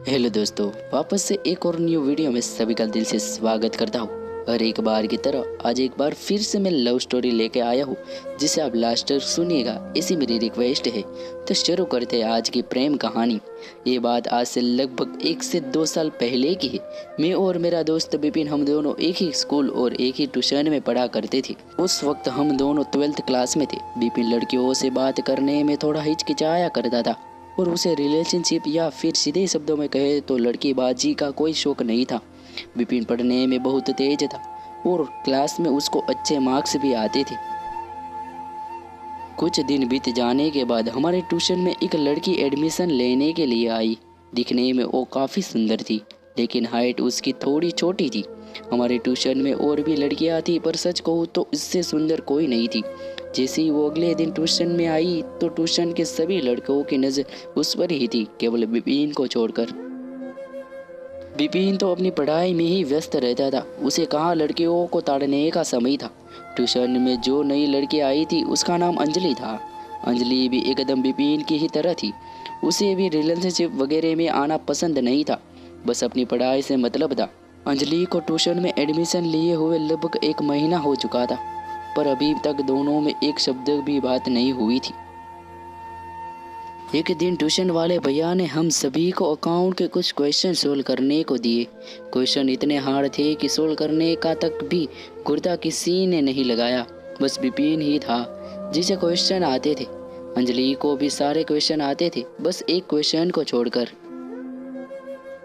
Hello दोस्तों, वापस से एक और न्यू वीडियो में सभी का दिल से स्वागत करता हूँ। और एक बार की तरह आज एक बार फिर से मैं लव स्टोरी लेके आया हूँ, जिसे आप लास्ट तक सुनिएगा, ऐसी मेरी रिक्वेस्ट है। तो शुरू करते हैं आज की प्रेम कहानी। ये बात आज से लगभग 1 से 2 साल पहले की है। मैं और मेरा दोस्त विपिन, हम दोनों एक ही स्कूल और एक ही ट्यूशन में पढ़ा करते थे। उस वक्त हम दोनों 12th क्लास में थे। विपिन लड़कियों से बात करने में थोड़ा हिचकिचाया करता था और उसे रिलेशनशिप या फिर सीधे शब्दों में कहे तो लड़कीबाजी का कोई शौक नहीं था। विपिन पढ़ने में बहुत तेज था और क्लास में उसको अच्छे मार्क्स भी आते थे। कुछ दिन बीत जाने के बाद हमारे ट्यूशन में एक लड़की एडमिशन लेने के लिए आई। दिखने में वो काफ़ी सुंदर थी, लेकिन हाइट उसकी थोड़ी छोटी थी। हमारे ट्यूशन में और भी लड़कियां थी, पर सच कहूँ तो इससे सुंदर कोई नहीं थी। जैसे ही वो अगले दिन ट्यूशन में आई तो ट्यूशन के सभी लड़कों की नज़र उस पर ही थी, केवल विपिन को छोड़कर। विपिन तो अपनी पढ़ाई में ही व्यस्त रहता था। उसे कहाँ लड़कियों को ताड़ने का समय था। ट्यूशन में जो नई लड़की आई थी उसका नाम अंजलि था। अंजलि भी एकदम विपिन की ही तरह थी। उसे भी रिलेशनशिप वगैरह में आना पसंद नहीं था, बस अपनी पढ़ाई से मतलब था। अंजलि को ट्यूशन में एडमिशन लिए हुए लगभग 1 महीना हो चुका था, पर अभी तक दोनों में एक शब्द भी बात नहीं हुई थी। एक दिन ट्यूशन वाले भैया ने हम सभी को अकाउंट के कुछ क्वेश्चन सोल्व करने को दिए। क्वेश्चन इतने हार्ड थे कि सोल्व करने का तक भी गुर्दा किसी ने नहीं लगाया। बस विपिन ही था जिसे क्वेश्चन आते थे। अंजलि को भी सारे क्वेश्चन आते थे, बस एक क्वेश्चन को छोड़कर।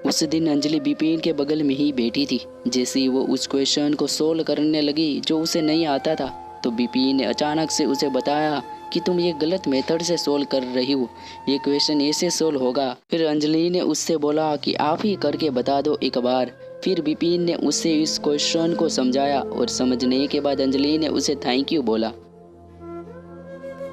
उस दिन अंजलि विपिन के बगल में ही बैठी थी। जैसे ही वो उस क्वेश्चन को सोल्व करने लगी जो उसे नहीं आता था, तो विपिन ने अचानक से उसे बताया कि तुम ये गलत मेथड से सोल्व कर रही हो, ये क्वेश्चन ऐसे सोल्व होगा। फिर अंजलि ने उससे बोला कि आप ही करके बता दो एक बार। फिर विपिन ने उससे इस क्वेश्चन को समझाया और समझने के बाद अंजलि ने उसे थैंक यू बोला।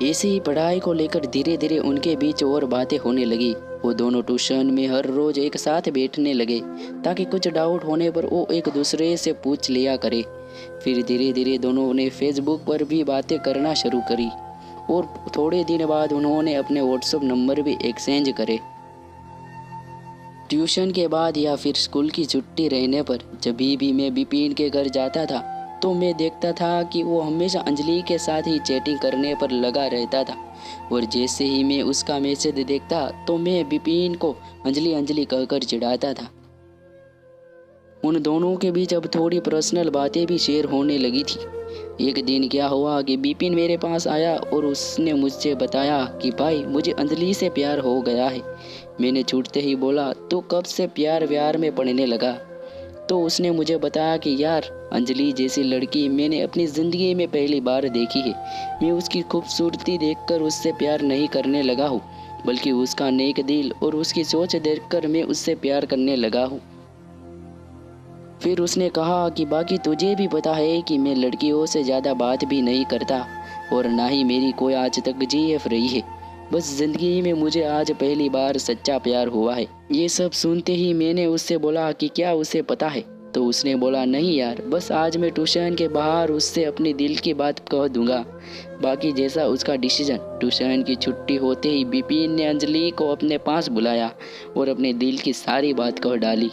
ऐसे ही पढ़ाई को लेकर धीरे धीरे उनके बीच और बातें होने लगी। वो दोनों ट्यूशन में हर रोज एक साथ बैठने लगे, ताकि कुछ डाउट होने पर वो एक दूसरे से पूछ लिया करे। फिर धीरे धीरे दोनों ने फेसबुक पर भी बातें करना शुरू करी और थोड़े दिन बाद उन्होंने अपने व्हाट्सएप नंबर भी एक्सचेंज करे। ट्यूशन के बाद या फिर स्कूल की छुट्टी रहने पर जब भी मैं विपिन के घर जाता था, तो मैं देखता था कि वो हमेशा अंजलि के साथ ही चैटिंग करने पर लगा रहता था। और जैसे ही मैं उसका मैसेज देखता तो मैं विपिन को अंजलि अंजलि कहकर चिढ़ाता था। उन दोनों के बीच अब थोड़ी पर्सनल बातें भी शेयर होने लगी थी। एक दिन क्या हुआ कि विपिन मेरे पास आया और उसने मुझसे बताया कि भाई, मुझे अंजलि से प्यार हो गया है। मैंने छूटते ही बोला, तो कब से प्यार व्यार में पड़ने लगा? तो उसने मुझे बताया कि यार, अंजलि जैसी लड़की मैंने अपनी ज़िंदगी में पहली बार देखी है। मैं उसकी खूबसूरती देखकर उससे प्यार नहीं करने लगा हूँ, बल्कि उसका नेक दिल और उसकी सोच देखकर मैं उससे प्यार करने लगा हूँ। फिर उसने कहा कि बाकी तुझे भी पता है कि मैं लड़कियों से ज़्यादा बात भी नहीं करता और ना ही मेरी कोई आज तक जीएफ रही है। बस ज़िंदगी में मुझे आज पहली बार सच्चा प्यार हुआ है। ये सब सुनते ही मैंने उससे बोला कि क्या उसे पता है? तो उसने बोला, नहीं यार, बस आज मैं ट्यूशन के बाहर उससे अपनी दिल की बात कह दूंगा, बाकी जैसा उसका डिसीजन। ट्यूशन की छुट्टी होते ही विपिन ने अंजलि को अपने पास बुलाया और अपने दिल की सारी बात कह डाली।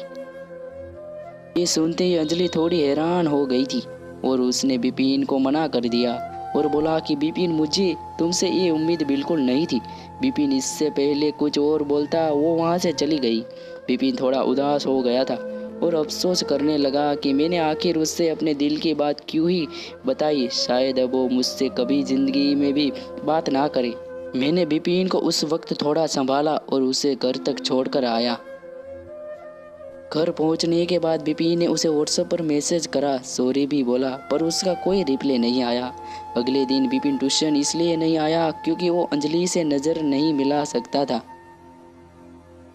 ये सुनते ही अंजलि थोड़ी हैरान हो गई थी और उसने विपिन को मना कर दिया और बोला कि विपिन, मुझे तुमसे ये उम्मीद बिल्कुल नहीं थी। विपिन इससे पहले कुछ और बोलता वो वहाँ से चली गई। विपिन थोड़ा उदास हो गया था और अफसोस करने लगा कि मैंने आखिर उससे अपने दिल की बात क्यों ही बताई। शायद अब वो मुझसे कभी ज़िंदगी में भी बात ना करे। मैंने विपिन को उस वक्त थोड़ा संभाला और उसे घर तक छोड़कर आया। घर पहुंचने के बाद विपिन ने उसे व्हाट्सएप पर मैसेज करा, सॉरी भी बोला, पर उसका कोई रिप्लाई नहीं आया। अगले दिन विपिन ट्यूशन इसलिए नहीं आया क्योंकि वो अंजलि से नज़र नहीं मिला सकता था।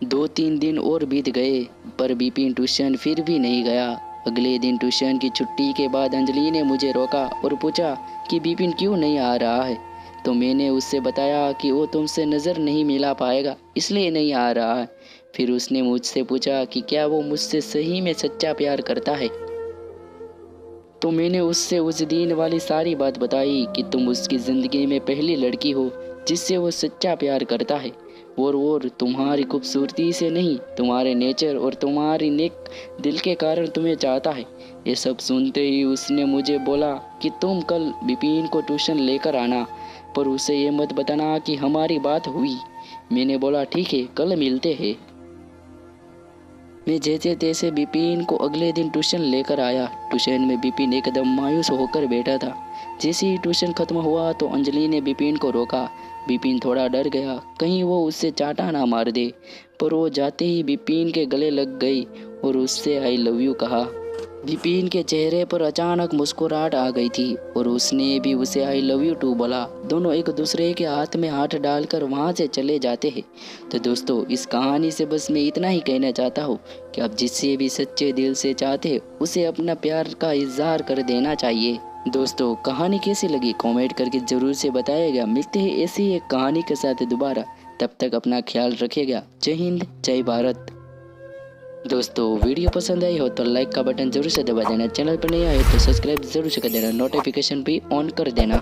2-3 दिन और बीत गए, पर विपिन ट्यूशन फिर भी नहीं गया। अगले दिन ट्यूशन की छुट्टी के बाद अंजलि ने मुझे रोका और पूछा कि विपिन क्यों नहीं आ रहा है। तो मैंने उससे बताया कि वो तुमसे नज़र नहीं मिला पाएगा, इसलिए नहीं आ रहा है। फिर उसने मुझसे पूछा कि क्या वो मुझसे सही में सच्चा प्यार करता है। तो मैंने उससे उस दिन वाली सारी बात बताई कि तुम उसकी ज़िंदगी में पहली लड़की हो जिससे वो सच्चा प्यार करता है। और तुम्हारी खूबसूरती से नहीं, तुम्हारे नेचर और तुम्हारी नेक दिल के कारण तुम्हें चाहता है। ये सब सुनते ही उसने मुझे बोला कि तुम कल विपिन को ट्यूशन लेकर आना, पर उसे ये मत बताना कि हमारी बात हुई। मैंने बोला ठीक है, कल मिलते हैं। मैं जैसे तैसे विपिन को अगले दिन ट्यूशन लेकर आया। ट्यूशन में विपिन एकदम मायूस होकर बैठा था। जैसे ही ट्यूशन खत्म हुआ तो अंजलि ने विपिन को रोका। विपिन थोड़ा डर गया, कहीं वो उससे चाटा ना मार दे, पर वो जाते ही विपिन के गले लग गई और उससे आई लव यू कहा। विपिन के चेहरे पर अचानक मुस्कुराहट आ गई थी और उसने भी उसे आई लव यू टू बोला। दोनों एक दूसरे के हाथ में हाथ डालकर वहाँ से चले जाते हैं। तो दोस्तों, इस कहानी से बस मैं इतना ही कहना चाहता हूँ कि आप जिससे भी सच्चे दिल से चाहते हैं उसे अपना प्यार का इजहार कर देना चाहिए। दोस्तों, कहानी कैसी लगी कमेंट करके ज़रूर से बताइएगा। मिलते हैं ऐसी एक कहानी के साथ दोबारा, तब तक अपना ख्याल रखिएगा। जय हिंद, जय भारत। दोस्तों, वीडियो पसंद आई हो तो लाइक का बटन जरूर से दबा देना। चैनल पर नया है तो सब्सक्राइब जरूर से कर देना। नोटिफिकेशन भी ऑन कर देना।